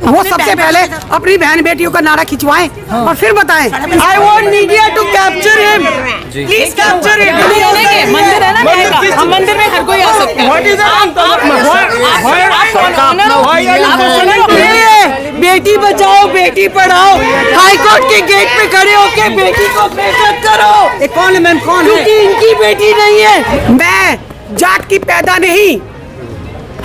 वो सबसे पहले अपनी बहन बेटियों का नारा खिंचवाएं और फिर बताएं। I want media to capture him, please capture him. मंदिर है ना, हम मंदिर में हर कोई आ सकता है। बेटी बचाओ बेटी पढ़ाओ, हाईकोर्ट के गेट पे खड़े होके बेटी को बेइज्जत करो। कौन है मैम, कौन है? क्योंकि इनकी बेटी नहीं है। मैं जाट की पैदा नहीं,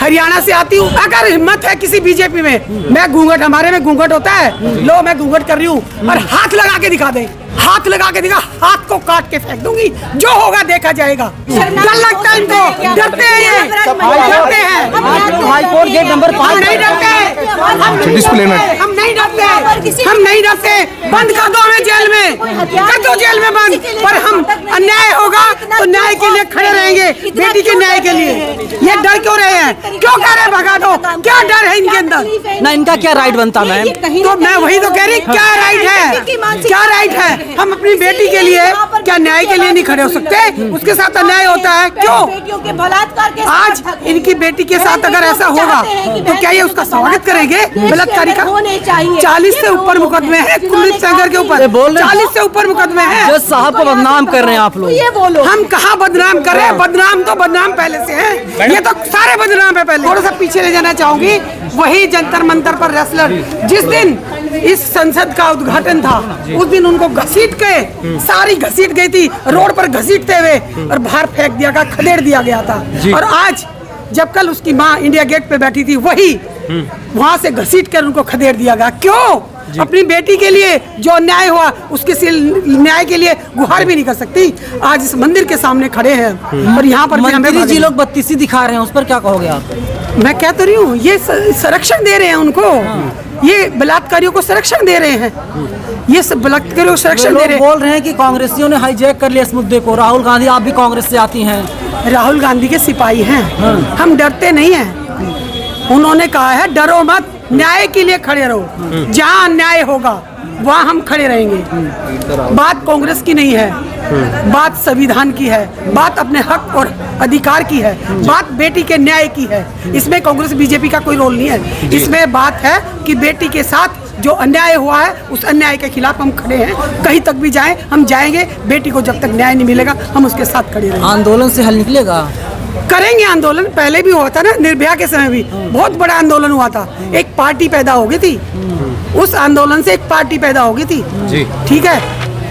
हरियाणा से आती हूँ। अगर हिम्मत है किसी बीजेपी में, मैं घूंघट, हमारे में घूंघट होता है, लो मैं घूंघट कर रही हूँ और हाथ लगा के दिखा दे, हाथ लगा के दिखा, हाथ को काट के फेंक दूंगी, जो होगा देखा जाएगा। डर लगता है इनको, डरते हैं ये, डरते हैं। हाईकोर्ट गेट नंबर 5 नहीं डरते, हम नहीं डरते, हम नहीं डरते। बंद कर दो हमें जेल में, कर दो जेल में बंद, पर हम अन्याय होगा तो न्याय के लिए खड़े रहेंगे, बेटी के न्याय के लिए। ये डर क्यों रहे हैं, क्यों कह रहे भगा दो, क्या डर है इनके अंदर? ना इनका क्या राइट बनता मैम? तो मैं वही तो कह रही, क्या राइट है, क्या राइट है? हम अपनी बेटी के लिए क्या न्याय के लिए नहीं खड़े हो सकते? उसके साथ अन्याय होता है क्यों? आज इनकी बेटी के साथ अगर ऐसा होगा तो क्या ये उसका स्वागत करेंगे? बलात्कारी का 40 से ऊपर मुकदमे हैं कुलदीप सेंगर के ऊपर, 40 से ऊपर मुकदमे हैं। जज साहब को बदनाम कर रहे हैं आप लोग। ये बोलो, हम कहाँ बदनाम कर रहे हैं? बदनाम तो बदनाम पहले से है, ये तो सारे बदनाम है पहले। थोड़ा सा पीछे ले जाना चाहूंगी, वही जंतर मंतर पर रेसलर जिस दिन इस संसद का उद्घाटन था, उस दिन उनको घसीट के, सारी घसीट गई थी, रोड पर घसीटते हुए और बाहर फेंक दिया गया, खदेड़ दिया गया था। और आज जब कल उसकी माँ इंडिया गेट पे बैठी थी, वही वहां से घसीट कर उनको खदेड़ दिया गया। क्यों? अपनी बेटी के लिए जो अन्याय हुआ उसके न्याय के लिए गुहार भी नहीं कर सकती। आज इस मंदिर के सामने खड़े हैं और यहाँ पर मंत्री जी लोग बत्तीसी दिखा रहे हैं, उस पर क्या कहोगे आप? मैं कह तो रही हूँ, ये संरक्षण दे रहे हैं उनको, ये बलात्कारियों को संरक्षण दे रहे हैं, ये सब बलात्कारियों को संरक्षण दे रहे हैं। बोल रहे हैं कि कांग्रेसियों ने हाईजैक कर लिया इस मुद्दे को। राहुल गांधी, आप भी कांग्रेस से आती हैं। राहुल गांधी के सिपाही हैं, हम डरते नहीं हैं। उन्होंने कहा है डरो मत, न्याय के लिए खड़े रहो, जहाँ अन्याय होगा वहाँ हम खड़े रहेंगे। बात कांग्रेस की नहीं है, बात संविधान की है, बात अपने हक और अधिकार की है, बात बेटी के न्याय की है। इसमें कांग्रेस बीजेपी का कोई रोल नहीं है। इसमें बात है कि बेटी के साथ जो अन्याय हुआ है उस अन्याय के खिलाफ हम खड़े हैं। कहीं तक भी जाएं हम जाएंगे, बेटी को जब तक न्याय नहीं मिलेगा हम उसके साथ खड़े रहेंगे। आंदोलन से हल निकलेगा? करेंगे आंदोलन, पहले भी हुआ था ना, निर्भया के समय भी बहुत बड़ा आंदोलन हुआ था, एक पार्टी पैदा हो गई थी, उस आंदोलन से एक पार्टी पैदा हो गई थी। ठीक है,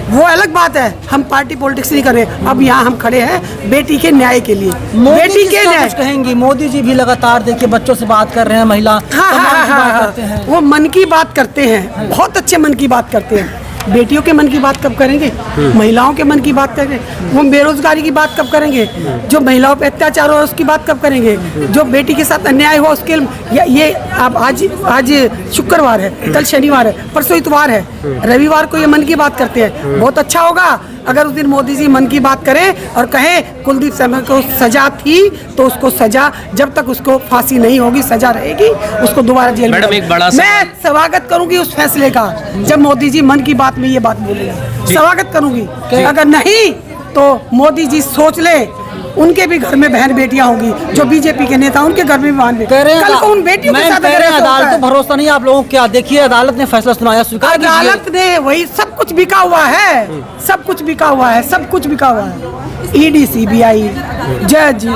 वो अलग बात है, हम पार्टी पॉलिटिक्स नहीं कर रहे। अब यहाँ हम खड़े हैं बेटी के न्याय के लिए। बेटी के न्याय कहेंगी, मोदी जी भी लगातार देखिए बच्चों से बात कर रहे हैं, महिला करते हैं, वो मन की बात करते हैं, बहुत अच्छे मन की बात करते हैं। बेटियों के मन की बात कब करेंगे? महिलाओं के मन की बात करेंगे। वो बेरोजगारी की बात कब करेंगे? जो महिलाओं पे अत्याचार हो उसकी बात कब करेंगे? जो बेटी के साथ अन्याय हुआ उसके ये अब आज शुक्रवार है, कल शनिवार है, परसों इतवार है, रविवार को ये मन की बात करते हैं। बहुत अच्छा होगा अगर उस दिन मोदी जी मन की बात करें और कहें कुलदीप सेंगर को सजा थी तो उसको सजा, जब तक उसको फांसी नहीं होगी सजा रहेगी, उसको दोबारा जेल में। मैं स्वागत करूंगी उस फैसले का जब मोदी जी मन की बात में ये बात बोलेंगे, स्वागत करूंगी। अगर नहीं तो मोदी जी सोच ले, उनके भी घर में बहन बेटियां होंगी, जो बीजेपी के नेता उनके घर में भी बहन बेटियां, कल को उन बेटियों के साथ अदालत को भरोसा नहीं आप लोगों को? क्या देखिए, अदालत ने फैसला सुनाया, स्वीकार कीजिए। अदालत ने वही, सब कुछ बिका हुआ है, सब कुछ बिका हुआ है, सब कुछ बिका हुआ है। ईडी, सीबीआई, जज,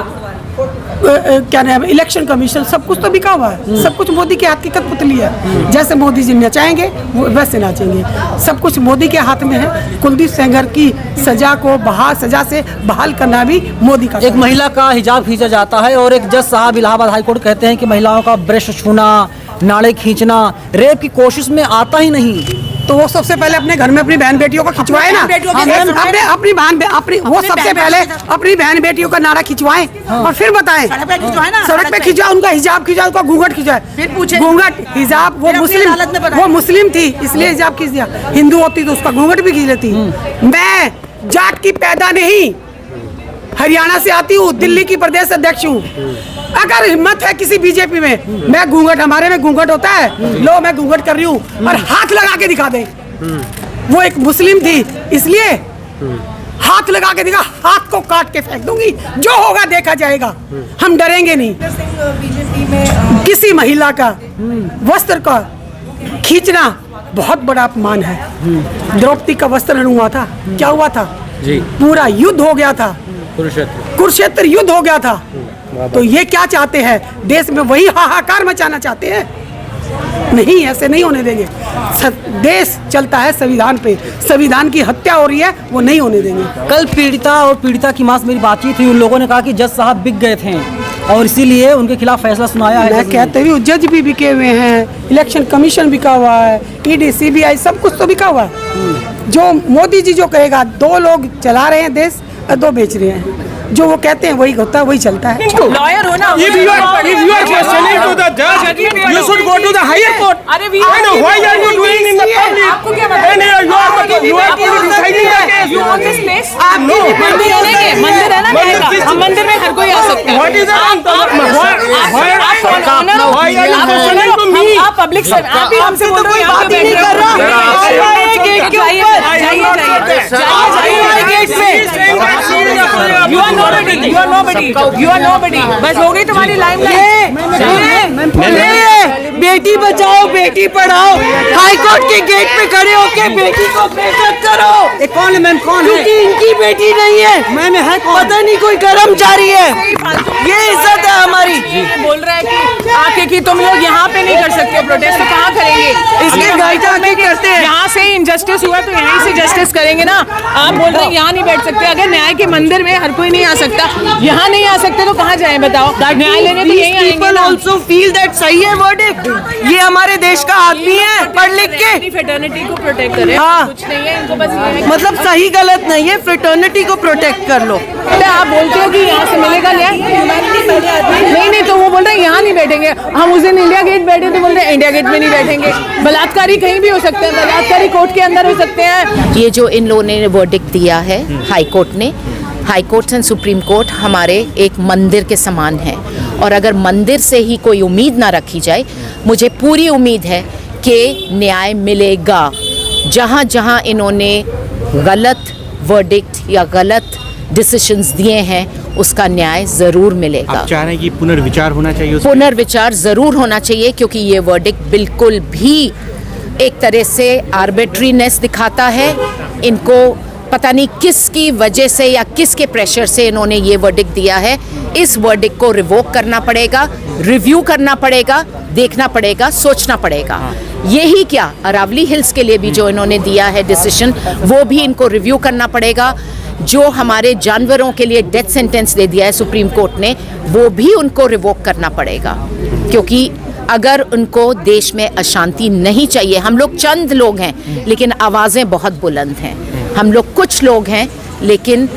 क्या नाम, इलेक्शन कमीशन, सब कुछ तो बिका हुआ है। सब कुछ मोदी के हाथ की कठपुतली है। जैसे मोदी जी नचाएंगे वैसे नाचेंगे, सब कुछ मोदी के हाथ में है। कुलदीप सेंगर की सजा को सजा से बहाल करना भी मोदी का। एक महिला का हिजाब खींचा जाता है और एक जज साहब इलाहाबाद हाईकोर्ट कहते हैं कि महिलाओं का ब्रेस्ट छूना, नाड़े खींचना रेप की कोशिश में आता ही नहीं। तो वो सबसे पहले अपने घर में अपनी बहन बेटियों को खिंचवाए ना, अपनी वो सबसे पहले अपनी बहन बेटियों का नारा खिंचवाएं और फिर बताएं। सड़क पे खिंचवाए, उनका हिजाब खिंचवाए, उनका घूंघट खिंचवाए, फिर पूछे घूंघट हिजाब, वो मुस्लिम थी इसलिए हिजाब खींच दिया, हिंदू होती तो उसका घूंघट भी खींच लेती। मैं जाट की पैदा नहीं, हरियाणा से आती हूँ, दिल्ली की प्रदेश अध्यक्ष हूँ। अगर हिम्मत है किसी बीजेपी में, मैं घूंघट, हमारे में घूंघट होता है, लो मैं घूंघट कर रही हूँ और हाथ लगा के दिखा दे। वो एक मुस्लिम थी इसलिए हाथ लगा के दिखा, हाथ को काट के फेंक दूंगी, जो होगा देखा जाएगा। हम डरेंगे नहीं। किसी महिला का वस्त्र का खींचना बहुत बड़ा अपमान है। द्रौपदी का वस्त्र हरण हुआ था, क्या हुआ था जी पूरा युद्ध हो गया था, कुरुक्षेत्र कुरुक्षेत्र युद्ध हो गया था। तो ये क्या चाहते हैं, देश में वही हाहाकार मचाना चाहते हैं? नहीं, ऐसे नहीं होने देंगे। देश चलता है संविधान पे, संविधान की हत्या हो रही है, वो नहीं होने देंगे। कल पीड़िता और पीड़िता की मां से मेरी बातचीत हुई, उन लोगों ने कहा कि जज साहब बिक गए थे और इसीलिए उनके खिलाफ फैसला सुनाया है। मैं कहते हुए जज भी बिके हुए हैं, इलेक्शन कमीशन बिका हुआ है, ईडी सीबीआई सब कुछ तो बिका हुआ है। जो मोदी जी जो कहेगा, 2 लोग चला रहे हैं देश और 2 बेच रहे हैं। जो वो कहते हैं वही होता है, वही चलता है। लॉयर हो ना, If you are questioning to the judge, you should go to the higher court. अरे And why are you doing in the public? आपको क्या मतलब? And you are deciding the case. You own this place? No. मंदिर होने के, मंदिर है ना मंदिर न्याय किस- का, हम मंदिर में हर कोई आ सकता है। What is the आप पब्लिक सर, आप ही हमसे बोल रहे हो, बात ही नहीं कर रहा। गेट के ऊपर बस हो गई तुम्हारी limelight. Beti Bachao Beti Padhao, high court के गेट पे खड़े होके बेटी को बेइज्जत करो। ये कौन है मैम, कौन है? क्योंकि इनकी बेटी नहीं है, मैम है कौन? पता नहीं कोई कर्मचारी है। ये इज्जत है हमारी। बोल रहा है कि आके कि तुम लोग यहाँ पे नहीं कर सकते प्रोटेस्ट, तो कहाँ करेंगे? इसके घर जाके करते हैं। यहाँ से इंजस्टिस हुआ तो यहीं से जस्टिस करेंगे ना। आप बोल रहे हैं यहाँ नहीं बैठ सकते, अगर न्याय के मंदिर में हर कोई नहीं आ सकता, यहाँ नहीं आ सकते तो कहाँ जाएं बताओ? न्याय लेने तो यहीं आएंगे ना। also feel that सही है verdict। ये हमारे देश का आदमी है, पढ़ लिख के। फ्रेटर्निटी को प्रोटेक्ट करें, हाँ। कुछ नहीं है इनको, बस ये है कि- मतलब सही गलत नहीं है, फ्रेटर्निटी को प्रोटेक्ट कर लो। तो आप बोलते हो कि यहाँ से मिलेगा न्याय? नहीं, तो वो बोल रहे हैं यहाँ नहीं बैठेंगे। हम उस दिन इंडिया गेट बैठे थे, बोल रहे हैं इंडिया गेट में नहीं बैठेंगे। बलात्कारी कहीं भी हो सकते हैं, बलात्कारी कोर्ट के अंदर हो सकते हैं। ये जो इन लोगों ने वर्डिक्ट दिया है हाई कोर्ट ने, high court and supreme court हमारे एक मंदिर के समान है, और अगर मंदिर से ही कोई उम्मीद ना रखी जाए, मुझे पूरी उम्मीद है कि न्याय मिलेगा। जहाँ जहाँ इन्होंने गलत वर्डिक्ट या गलत डिसीशंस दिए हैं, उसका न्याय ज़रूर मिलेगा। आप चाह रहे हैं कि पुनर्विचार होना चाहिए उस पे? पुनर्विचार ज़रूर होना चाहिए, क्योंकि ये वर्डिक्ट बिल्कुल भी एक तरह से आर्बिट्रीनेस दिखाता है। इनको पता नहीं किसकी वजह से या किसके प्रेशर से इन्होंने ये वर्डिक्ट दिया है। इस वर्डिक्ट को रिवोक करना पड़ेगा, रिव्यू करना पड़ेगा, देखना पड़ेगा, सोचना पड़ेगा। यही क्या, अरावली हिल्स के लिए भी जो इन्होंने दिया है डिसीजन, वो भी इनको रिव्यू करना पड़ेगा। जो हमारे जानवरों के लिए डेथ सेंटेंस दे दिया है सुप्रीम कोर्ट ने, वो भी उनको रिवोक करना पड़ेगा। क्योंकि अगर उनको देश में अशांति नहीं चाहिए, हम लोग चंद लोग हैं लेकिन आवाज़ें बहुत बुलंद हैं। हम लोग कुछ लोग हैं लेकिन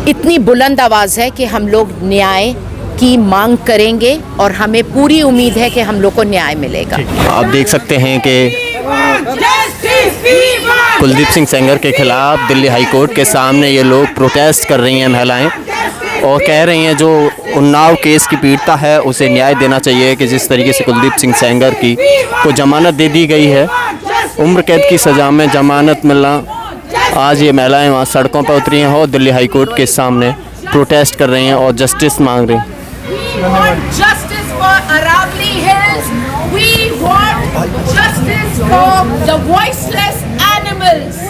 इतनी बुलंद आवाज़ है कि हम लोग न्याय की मांग करेंगे, और हमें पूरी उम्मीद है कि हम लोग को न्याय मिलेगा। आप देख सकते हैं कि कुलदीप सिंह सेंगर के खिलाफ दिल्ली हाई कोर्ट के सामने ये लोग प्रोटेस्ट कर रही हैं महिलाएं, और कह रही हैं जो उन्नाव केस की पीड़िता है उसे न्याय देना चाहिए कि जिस तरीके से कुलदीप सिंह सेंगर की को जमानत दे दी गई है, उम्र कैद की सज़ा में जमानत मिलना। आज ये महिलाएं वहाँ सड़कों पर उतरी हैं और दिल्ली हाई कोर्ट के सामने प्रोटेस्ट कर रही हैं और जस्टिस मांग रही हैं। We want justice for Aravali Hills. We want justice for the voiceless animals.